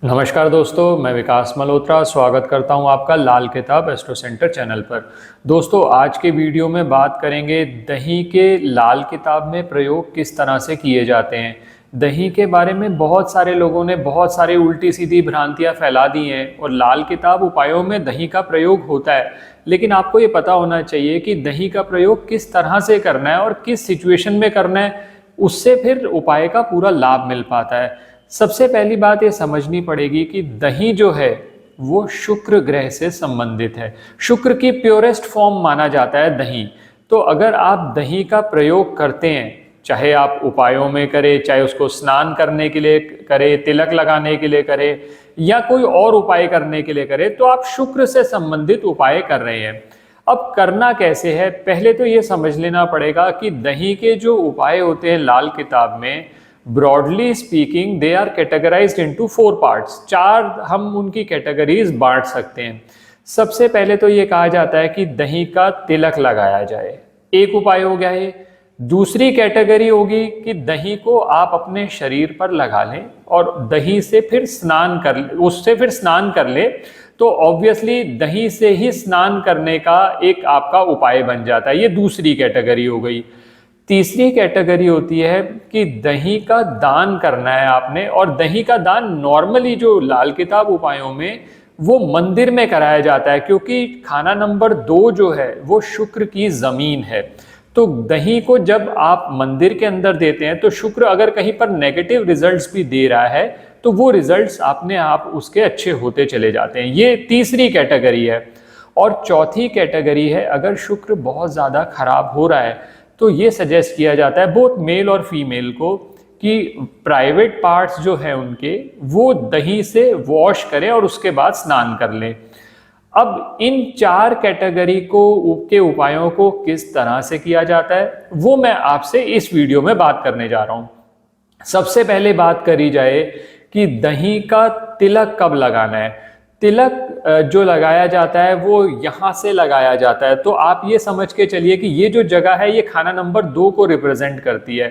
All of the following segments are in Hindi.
नमस्कार दोस्तों, मैं विकास मल्होत्रा स्वागत करता हूं आपका लाल किताब एस्ट्रो सेंटर चैनल पर। दोस्तों, आज के वीडियो में बात करेंगे दही के लाल किताब में प्रयोग किस तरह से किए जाते हैं। दही के बारे में बहुत सारे लोगों ने बहुत सारी उल्टी सीधी भ्रांतियां फैला दी हैं और लाल किताब उपायों में दही का प्रयोग होता है, लेकिन आपको ये पता होना चाहिए कि दही का प्रयोग किस तरह से करना है और किस सिचुएशन में करना है, उससे फिर उपाय का पूरा लाभ मिल पाता है। सबसे पहली बात ये समझनी पड़ेगी कि दही जो है वो शुक्र ग्रह से संबंधित है। शुक्र की प्योरेस्ट फॉर्म माना जाता है दही। तो अगर आप दही का प्रयोग करते हैं, चाहे आप उपायों में करें, चाहे उसको स्नान करने के लिए करें, तिलक लगाने के लिए करें या कोई और उपाय करने के लिए करें, तो आप शुक्र से संबंधित उपाय कर रहे हैं। अब करना कैसे है, पहले तो ये समझ लेना पड़ेगा कि दही के जो उपाय होते हैं लाल किताब में, broadly speaking they are categorized into 4 parts. 4 हम उनकी कैटेगरीज बांट सकते हैं। सबसे पहले तो ये कहा जाता है कि दही का तिलक लगाया जाए, एक उपाय हो गया ये। दूसरी कैटेगरी होगी कि दही को आप अपने शरीर पर लगा लें और दही से फिर स्नान कर ले, तो ऑब्वियसली दही से ही स्नान करने का एक आपका उपाय बन जाता है। ये दूसरी कैटेगरी हो गई। तीसरी कैटेगरी होती है कि दही का दान करना है आपने, और दही का दान नॉर्मली जो लाल किताब उपायों में वो मंदिर में कराया जाता है, क्योंकि खाना नंबर 2 जो है वो शुक्र की जमीन है। तो दही को जब आप मंदिर के अंदर देते हैं तो शुक्र अगर कहीं पर नेगेटिव रिजल्ट्स भी दे रहा है तो वो रिजल्ट्स अपने आप उसके अच्छे होते चले जाते हैं। ये तीसरी कैटेगरी है। और चौथी कैटेगरी है, अगर शुक्र बहुत ज़्यादा खराब हो रहा है तो ये सजेस्ट किया जाता है बोथ मेल और फीमेल को कि प्राइवेट पार्ट्स जो है उनके वो दही से वॉश करें और उसके बाद स्नान कर लें। अब इन 4 कैटेगरी के उपायों को किस तरह से किया जाता है वो मैं आपसे इस वीडियो में बात करने जा रहा हूं। सबसे पहले बात करी जाए कि दही का तिलक कब लगाना है। तिलक जो लगाया जाता है वो यहाँ से लगाया जाता है। तो आप ये समझ के चलिए कि ये जो जगह है ये खाना नंबर 2 को रिप्रेजेंट करती है।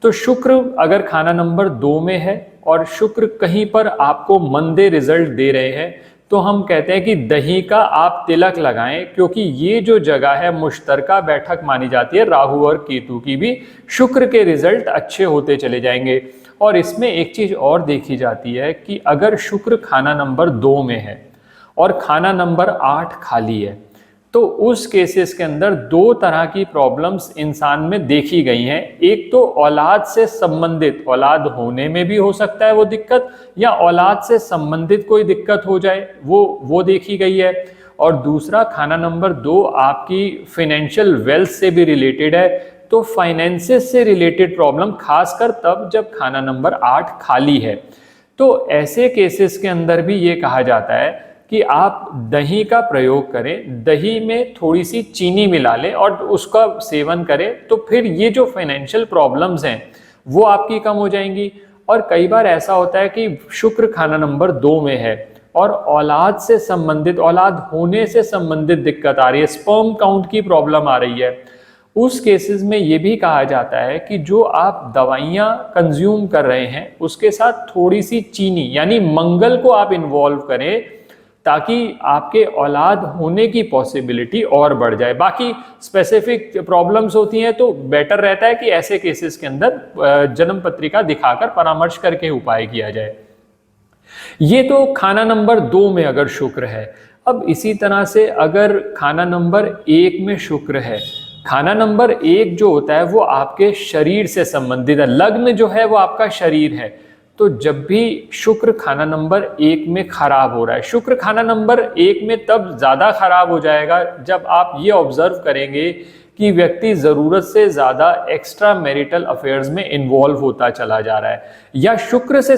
तो शुक्र अगर खाना नंबर 2 में है और शुक्र कहीं पर आपको मंदे रिजल्ट दे रहे हैं, तो हम कहते हैं कि दही का आप तिलक लगाएं, क्योंकि ये जो जगह है मुश्तरका बैठक मानी जाती है राहु और केतु की भी। शुक्र के रिजल्ट अच्छे होते चले जाएंगे। और इसमें एक चीज और देखी जाती है कि अगर शुक्र खाना नंबर 2 में है और खाना नंबर 8 खाली है, तो उस केसेस के अंदर 2 तरह की प्रॉब्लम्स इंसान में देखी गई हैं। एक तो औलाद से संबंधित, औलाद होने में भी हो सकता है वो दिक्कत, या औलाद से संबंधित कोई दिक्कत हो जाए वो देखी गई है। और दूसरा खाना नंबर 2 आपकी फाइनेंशियल वेल्थ से भी रिलेटेड है। तो फाइनेंसेस से रिलेटेड प्रॉब्लम खासकर तब जब खाना नंबर 8 खाली है। तो ऐसे केसेस के अंदर भी ये कहा जाता है कि आप दही का प्रयोग करें, दही में थोड़ी सी चीनी मिला लें और उसका सेवन करें, तो फिर ये जो फाइनेंशियल प्रॉब्लम्स हैं वो आपकी कम हो जाएंगी। और कई बार ऐसा होता है कि शुक्र खाना नंबर 2 में है और औलाद से संबंधित, औलाद होने से संबंधित दिक्कत आ रही है, स्पर्म काउंट की प्रॉब्लम आ रही है। उस केसेस में ये भी कहा जाता है कि जो आप दवाइयाँ कंज्यूम कर रहे हैं उसके साथ थोड़ी सी चीनी यानी मंगल को आप इन्वॉल्व करें, ताकि आपके औलाद होने की पॉसिबिलिटी और बढ़ जाए। बाकी स्पेसिफिक प्रॉब्लम्स होती हैं तो बेटर रहता है कि ऐसे केसेस के अंदर जन्म पत्रिका दिखाकर परामर्श करके उपाय किया जाए। ये तो खाना नंबर 2 में अगर शुक्र है। अब इसी तरह से अगर खाना नंबर 1 में शुक्र है, खाना नंबर 1 जो होता है वो आपके शरीर से संबंधित है, लग्न जो है वो आपका शरीर है। तो जब भी शुक्र खाना नंबर 1 में खराब हो रहा है, शुक्र खाना नंबर 1 में तब ज्यादा खराब हो जाएगा जब आप ये ऑब्जर्व करेंगे कि व्यक्ति जरूरत से ज्यादा एक्स्ट्रा मैरिटल अफेयर्स में इन्वॉल्व होता चला जा रहा है, या शुक्र से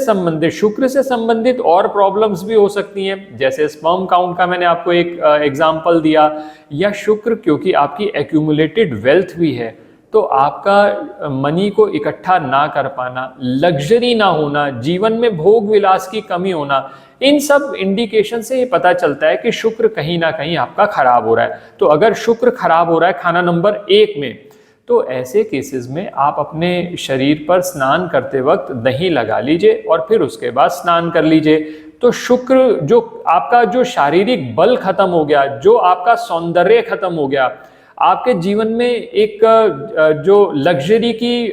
संबंधित और प्रॉब्लम्स भी हो सकती हैं, जैसे स्पर्म काउंट का मैंने आपको एक एग्जांपल दिया, या शुक्र क्योंकि आपकी एक्यूमुलेटेड वेल्थ भी है, तो आपका मनी को इकट्ठा ना कर पाना, लग्जरी ना होना, जीवन में भोग विलास की कमी होना, इन सब इंडिकेशन से ये पता चलता है कि शुक्र कहीं ना कहीं आपका खराब हो रहा है। तो अगर शुक्र खराब हो रहा है खाना नंबर 1 में, तो ऐसे केसेस में आप अपने शरीर पर स्नान करते वक्त दही लगा लीजिए और फिर उसके बाद स्नान कर लीजिए। तो शुक्र जो आपका जो शारीरिक बल खत्म हो गया, जो आपका सौंदर्य खत्म हो गया, आपके जीवन में एक जो लग्जरी की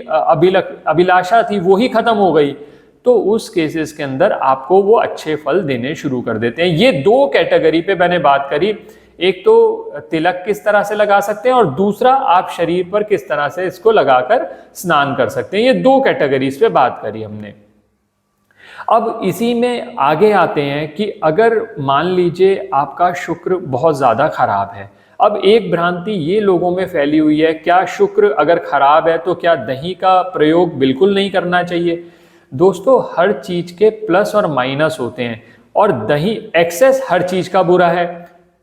अभिलाषा थी वो ही खत्म हो गई, तो उस केसेस के अंदर आपको वो अच्छे फल देने शुरू कर देते हैं। ये दो कैटेगरी पे मैंने बात करी, एक तो तिलक किस तरह से लगा सकते हैं और दूसरा आप शरीर पर किस तरह से इसको लगाकर स्नान कर सकते हैं। ये दो कैटेगरीज पे बात करी हमने। अब इसी में आगे आते हैं कि अगर मान लीजिए आपका शुक्र बहुत ज़्यादा खराब है। अब एक भ्रांति ये लोगों में फैली हुई है, क्या शुक्र अगर खराब है तो क्या दही का प्रयोग बिल्कुल नहीं करना चाहिए? दोस्तों, हर चीज के प्लस और माइनस होते हैं और दही एक्सेस हर चीज का बुरा है।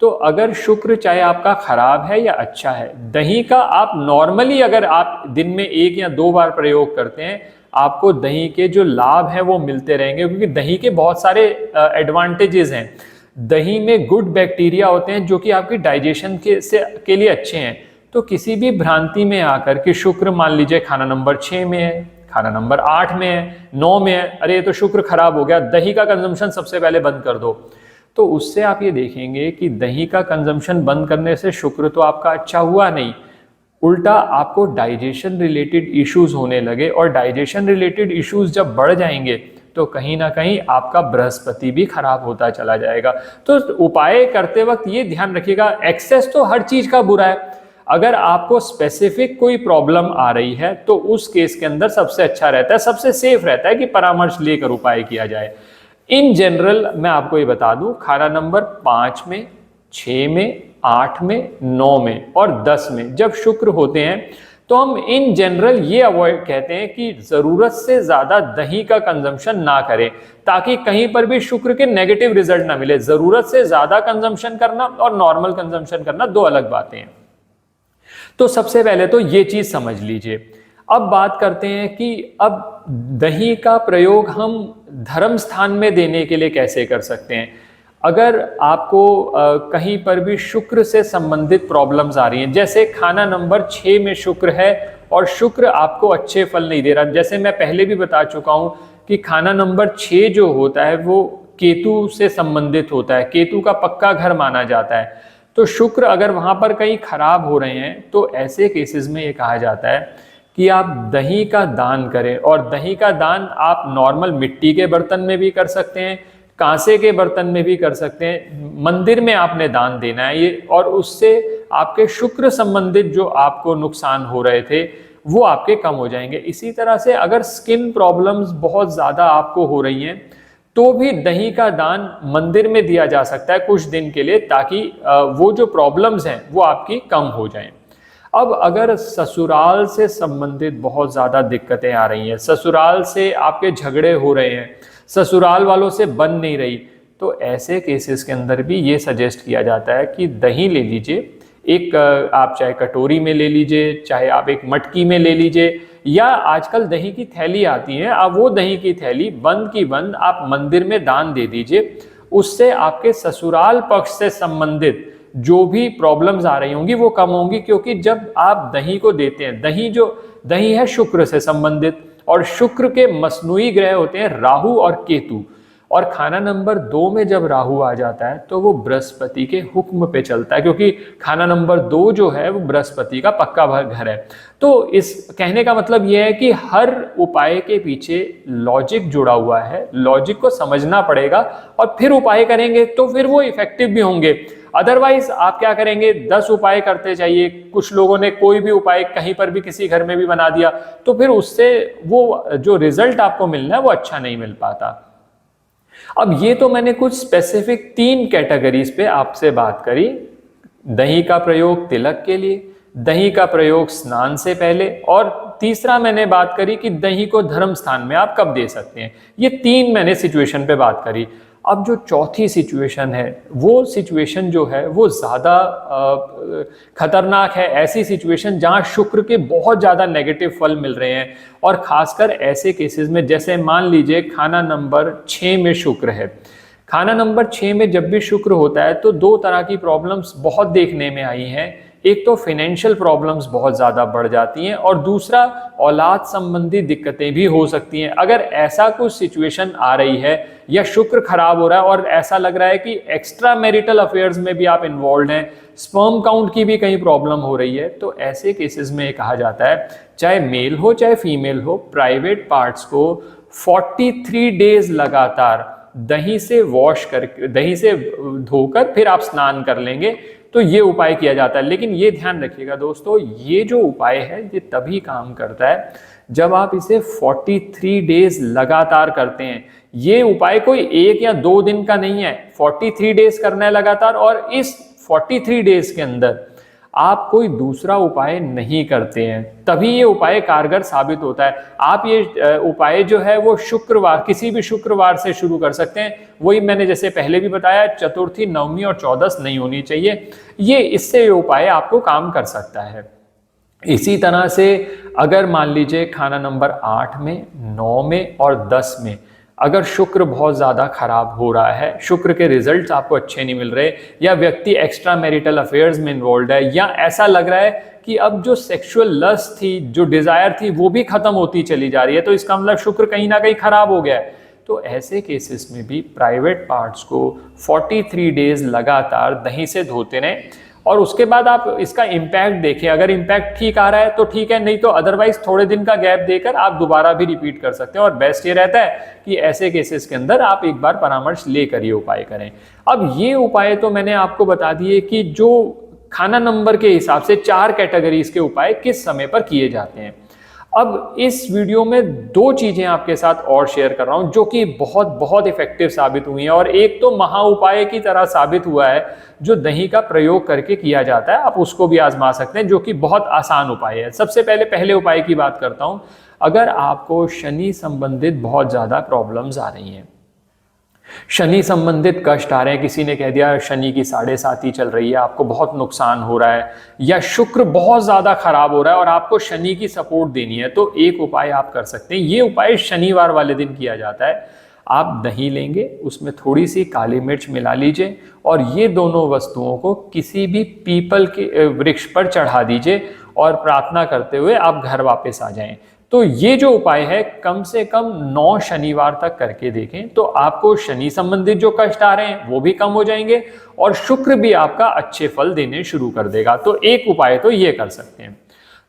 तो अगर शुक्र चाहे आपका खराब है या अच्छा है, दही का आप नॉर्मली अगर आप दिन में 1 या 2 बार प्रयोग करते हैं, आपको दही के जो लाभ हैं वो मिलते रहेंगे, क्योंकि दही के बहुत सारे एडवांटेजेस हैं। दही में गुड बैक्टीरिया होते हैं जो कि आपकी डाइजेशन के लिए अच्छे हैं। तो किसी भी भ्रांति में आकर कि शुक्र मान लीजिए खाना नंबर 6 में है, खाना नंबर 8 में है, 9 में है, अरे ये तो शुक्र खराब हो गया, दही का कंजम्पशन सबसे पहले बंद कर दो, तो उससे आप ये देखेंगे कि दही का कंजम्पशन बंद करने से शुक्र तो आपका अच्छा हुआ नहीं, उल्टा आपको डाइजेशन रिलेटेड इश्यूज होने लगे। और डाइजेशन रिलेटेड इश्यूज जब बढ़ जाएंगे तो कहीं ना कहीं आपका बृहस्पति भी खराब होता चला जाएगा। तो उपाय करते वक्त ये ध्यान रखिएगा, एक्सेस तो हर चीज का बुरा है। अगर आपको स्पेसिफिक कोई प्रॉब्लम आ रही है तो उस केस के अंदर सबसे अच्छा रहता है, सबसे सेफ रहता है कि परामर्श लेकर उपाय किया जाए। इन जनरल मैं आपको ये बता दूं, खाना नंबर 5 में, 6 में, 8 में, 9 में और 10 में जब शुक्र होते हैं तो हम इन जनरल ये अवॉइड कहते हैं कि जरूरत से ज्यादा दही का कंजम्पशन ना करें, ताकि कहीं पर भी शुक्र के नेगेटिव रिजल्ट ना मिले। जरूरत से ज्यादा कंजम्पशन करना और नॉर्मल कंजम्पशन करना दो अलग बातें हैं। तो सबसे पहले तो ये चीज समझ लीजिए। अब बात करते हैं कि अब दही का प्रयोग हम धर्म स्थान में देने के लिए कैसे कर सकते हैं। अगर आपको कहीं पर भी शुक्र से संबंधित प्रॉब्लम्स आ रही हैं, जैसे खाना नंबर 6 में शुक्र है और शुक्र आपको अच्छे फल नहीं दे रहा, जैसे मैं पहले भी बता चुका हूं कि खाना नंबर 6 जो होता है वो केतु से संबंधित होता है, केतु का पक्का घर माना जाता है। तो शुक्र अगर वहां पर कहीं खराब हो रहे हैं तो ऐसे केसेस में ये कहा जाता है कि आप दही का दान करें। और दही का दान आप नॉर्मल मिट्टी के बर्तन में भी कर सकते हैं, कांसे के बर्तन में भी कर सकते हैं, मंदिर में आपने दान देना है ये, और उससे आपके शुक्र संबंधित जो आपको नुकसान हो रहे थे वो आपके कम हो जाएंगे। इसी तरह से अगर स्किन प्रॉब्लम्स बहुत ज़्यादा आपको हो रही हैं तो भी दही का दान मंदिर में दिया जा सकता है कुछ दिन के लिए, ताकि वो जो प्रॉब्लम्स हैं वो आपकी कम हो जाएं। अब अगर ससुराल से संबंधित बहुत ज़्यादा दिक्कतें आ रही हैं, ससुराल से आपके झगड़े हो रहे हैं, ससुराल वालों से बन नहीं रही, तो ऐसे केसेस के अंदर भी ये सजेस्ट किया जाता है कि दही ले लीजिए, एक आप चाहे कटोरी में ले लीजिए, चाहे आप एक मटकी में ले लीजिए, या आजकल दही की थैली आती है, आप वो दही की थैली बंद की बंद आप मंदिर में दान दे दीजिए। उससे आपके ससुराल पक्ष से संबंधित जो भी प्रॉब्लम्स आ रही होंगी वो कम होंगी, क्योंकि जब आप दही को देते हैं, दही है शुक्र से संबंधित, और शुक्र के मसनूई ग्रह होते हैं राहु और केतु, और खाना नंबर 2 में जब राहु आ जाता है तो वो बृहस्पति के हुक्म पे चलता है, क्योंकि खाना नंबर 2 जो है वो बृहस्पति का पक्का घर है। तो इस कहने का मतलब ये है कि हर उपाय के पीछे लॉजिक जुड़ा हुआ है, लॉजिक को समझना पड़ेगा और फिर उपाय करेंगे तो फिर वो इफेक्टिव भी होंगे। अदरवाइज आप क्या करेंगे, 10 उपाय करते जाइए, कुछ लोगों ने कोई भी उपाय कहीं पर भी किसी घर में भी बना दिया, तो फिर उससे वो जो रिजल्ट आपको मिलना है वो अच्छा नहीं मिल पाता। अब ये तो मैंने कुछ स्पेसिफिक 3 कैटेगरीज पे आपसे बात करी, दही का प्रयोग तिलक के लिए, दही का प्रयोग स्नान से पहले, और तीसरा मैंने बात करी कि दही को धर्म स्थान में आप कब दे सकते हैं। ये 3 मैंने सिचुएशन पे बात करी। अब जो चौथी सिचुएशन है वो सिचुएशन जो है वो ज़्यादा खतरनाक है, ऐसी सिचुएशन जहां शुक्र के बहुत ज़्यादा नेगेटिव फल मिल रहे हैं, और खासकर ऐसे केसेस में जैसे मान लीजिए खाना नंबर 6 में शुक्र है। खाना नंबर 6 में जब भी शुक्र होता है तो 2 तरह की प्रॉब्लम्स बहुत देखने में आई हैं। एक तो फाइनेंशियल प्रॉब्लम्स बहुत ज़्यादा बढ़ जाती हैं और दूसरा औलाद संबंधी दिक्कतें भी हो सकती हैं। अगर ऐसा कुछ सिचुएशन आ रही है या शुक्र खराब हो रहा है और ऐसा लग रहा है कि एक्स्ट्रा मैरिटल अफेयर्स में भी आप इन्वॉल्व हैं, स्पर्म काउंट की भी कहीं प्रॉब्लम हो रही है, तो ऐसे केसेस में कहा जाता है चाहे मेल हो चाहे फीमेल हो, प्राइवेट पार्ट्स को 43 डेज लगातार दही से वॉश करके, दही से धोकर फिर आप स्नान कर लेंगे तो ये उपाय किया जाता है। लेकिन ये ध्यान रखिएगा दोस्तों, ये जो उपाय है ये तभी काम करता है जब आप इसे 43 डेज लगातार करते हैं। ये उपाय कोई 1 या 2 दिन का नहीं है, 43 डेज करना है लगातार, और इस 43 डेज के अंदर आप कोई दूसरा उपाय नहीं करते हैं, तभी ये उपाय कारगर साबित होता है। आप ये उपाय जो है वो शुक्रवार, किसी भी शुक्रवार से शुरू कर सकते हैं। वही मैंने जैसे पहले भी बताया, चतुर्थी, नवमी और चौदस नहीं होनी चाहिए। ये इससे ये उपाय आपको काम कर सकता है। इसी तरह से अगर मान लीजिए खाना नंबर 8 में, 9 में और 10 में अगर शुक्र बहुत ज़्यादा खराब हो रहा है, शुक्र के रिजल्ट्स आपको अच्छे नहीं मिल रहे, या व्यक्ति एक्स्ट्रा मैरिटल अफेयर्स में इन्वॉल्व है, या ऐसा लग रहा है कि अब जो सेक्सुअल लस्ट थी, जो डिजायर थी, वो भी खत्म होती चली जा रही है, तो इसका मतलब शुक्र कहीं ना कहीं खराब हो गया है, तो ऐसे केसेस में भी प्राइवेट पार्ट्स को 43 डेज लगातार दही से धोते रहें और उसके बाद आप इसका इम्पैक्ट देखें। अगर इम्पैक्ट ठीक आ रहा है तो ठीक है, नहीं तो अदरवाइज थोड़े दिन का गैप देकर आप दोबारा भी रिपीट कर सकते हैं। और बेस्ट ये रहता है कि ऐसे केसेस के अंदर आप एक बार परामर्श लेकर ये उपाय करें। अब ये उपाय तो मैंने आपको बता दिए कि जो खाना नंबर के हिसाब से 4 कैटेगरीज के उपाय किस समय पर किए जाते हैं। अब इस वीडियो में 2 चीजें आपके साथ और शेयर कर रहा हूं जो कि बहुत बहुत इफेक्टिव साबित हुई हैं, और एक तो महा उपाय की तरह साबित हुआ है जो दही का प्रयोग करके किया जाता है, आप उसको भी आजमा सकते हैं, जो कि बहुत आसान उपाय है। सबसे पहले उपाय की बात करता हूं। अगर आपको शनि संबंधित बहुत ज्यादा प्रॉब्लम्स आ रही हैं, शनि संबंधित कष्ट आ रहे हैं, किसी ने कह दिया शनि की 7.5 चल रही है, आपको बहुत नुकसान हो रहा है, या शुक्र बहुत ज्यादा खराब हो रहा है और आपको शनि की सपोर्ट देनी है, तो एक उपाय आप कर सकते हैं। ये उपाय शनिवार वाले दिन किया जाता है। आप दही लेंगे, उसमें थोड़ी सी काली मिर्च मिला लीजिए और ये दोनों वस्तुओं को किसी भी पीपल के वृक्ष पर चढ़ा दीजिए और प्रार्थना करते हुए आप घर वापस आ जाएं। तो ये जो उपाय है कम से कम 9 शनिवार तक करके देखें, तो आपको शनि संबंधित जो कष्ट आ रहे हैं वो भी कम हो जाएंगे और शुक्र भी आपका अच्छे फल देने शुरू कर देगा। तो एक उपाय तो ये कर सकते हैं।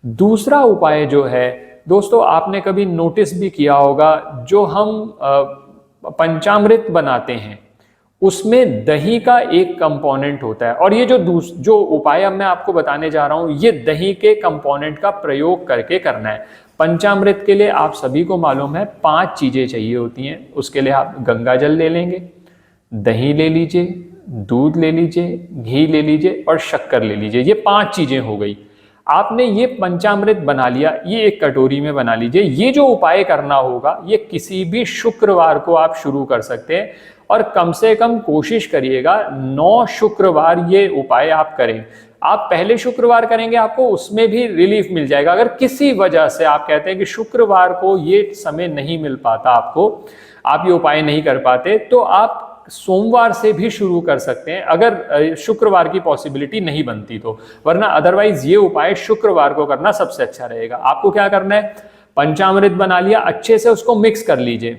दूसरा उपाय जो है दोस्तों, आपने कभी नोटिस भी किया होगा, जो हम पंचामृत बनाते हैं उसमें दही का एक कंपोनेंट होता है, और ये जो उपाय अब मैं आपको बताने जा रहा हूं ये दही के कंपोनेंट का प्रयोग करके करना है। पंचामृत के लिए आप सभी को मालूम है 5 चीजें चाहिए होती हैं। उसके लिए आप गंगा जल ले लेंगे, दही ले लीजिए, दूध ले लीजिए, घी ले लीजिए और शक्कर ले लीजिए। ये 5 चीजें हो गई। आपने ये पंचामृत बना लिया, ये एक कटोरी में बना लीजिए। ये जो उपाय करना होगा ये किसी भी शुक्रवार को आप शुरू कर सकते हैं, और कम से कम कोशिश करिएगा 9 शुक्रवार ये उपाय आप करें। आप पहले शुक्रवार करेंगे, आपको उसमें भी रिलीफ मिल जाएगा। अगर किसी वजह से आप कहते हैं कि शुक्रवार को ये समय नहीं मिल पाता आपको, आप ये उपाय नहीं कर पाते, तो आप सोमवार से भी शुरू कर सकते हैं अगर शुक्रवार की पॉसिबिलिटी नहीं बनती तो, वरना अदरवाइज ये उपाय शुक्रवार को करना सबसे अच्छा रहेगा। आपको क्या करना है, पंचामृत बना लिया, अच्छे से उसको मिक्स कर लीजिए,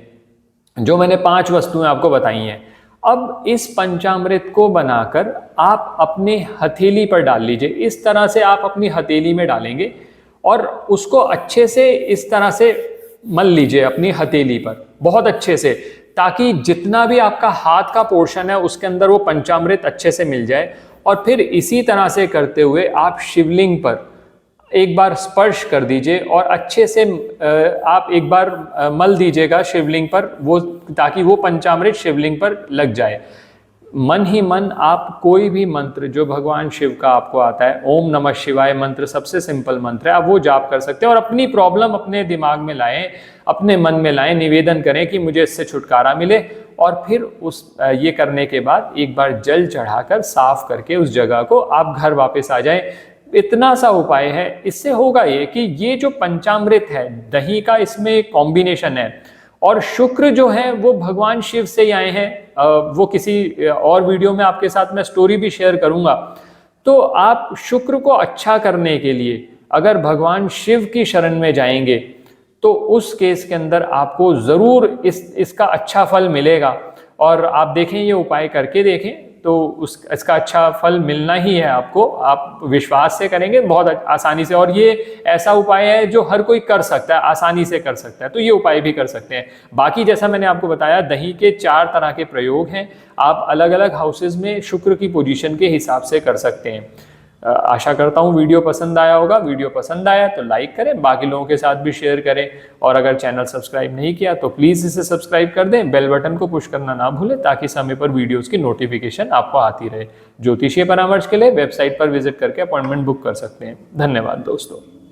जो मैंने 5 वस्तुएं आपको बताई हैं। अब इस पंचामृत को बनाकर आप अपने हथेली पर डाल लीजिए। इस तरह से आप अपनी हथेली में डालेंगे और उसको अच्छे से इस तरह से मल लीजिए अपनी हथेली पर बहुत अच्छे से, ताकि जितना भी आपका हाथ का पोर्शन है उसके अंदर वो पंचामृत अच्छे से मिल जाए। और फिर इसी तरह से करते हुए आप शिवलिंग पर एक बार स्पर्श कर दीजिए और अच्छे से आप एक बार मल दीजिएगा शिवलिंग पर, वो ताकि वो पंचामृत शिवलिंग पर लग जाए। मन ही मन आप कोई भी मंत्र जो भगवान शिव का आपको आता है, ओम नमः शिवाय मंत्र सबसे सिंपल मंत्र है, आप वो जाप कर सकते हैं और अपनी प्रॉब्लम अपने दिमाग में लाएं, अपने मन में लाएं, निवेदन करें कि मुझे इससे छुटकारा मिले। और फिर ये करने के बाद एक बार जल चढ़ाकर साफ करके उस जगह को आप घर वापस आ जाएं। इतना सा उपाय है। इससे होगा ये कि ये जो पंचामृत है, दही का इसमें कॉम्बिनेशन है, और शुक्र जो है वो भगवान शिव से ही आए हैं। वो किसी और वीडियो में आपके साथ मैं स्टोरी भी शेयर करूंगा। तो आप शुक्र को अच्छा करने के लिए अगर भगवान शिव की शरण में जाएंगे तो उस केस के अंदर आपको जरूर इसका अच्छा फल मिलेगा। और आप देखें, ये उपाय करके देखें तो इसका अच्छा फल मिलना ही है आपको। आप विश्वास से करेंगे बहुत आसानी से, और ये ऐसा उपाय है जो हर कोई कर सकता है, आसानी से कर सकता है, तो ये उपाय भी कर सकते हैं। बाकी जैसा मैंने आपको बताया, दही के 4 तरह के प्रयोग हैं, आप अलग अलग हाउसेज में शुक्र की पोजीशन के हिसाब से कर सकते हैं। आशा करता हूँ वीडियो पसंद आया होगा। वीडियो पसंद आया तो लाइक करें, बाकी लोगों के साथ भी शेयर करें, और अगर चैनल सब्सक्राइब नहीं किया तो प्लीज़ इसे सब्सक्राइब कर दें, बेल बटन को पुश करना ना भूलें ताकि समय पर वीडियोस की नोटिफिकेशन आपको आती रहे। ज्योतिषीय परामर्श के लिए वेबसाइट पर विजिट करके अपॉइंटमेंट बुक कर सकते हैं। धन्यवाद दोस्तों।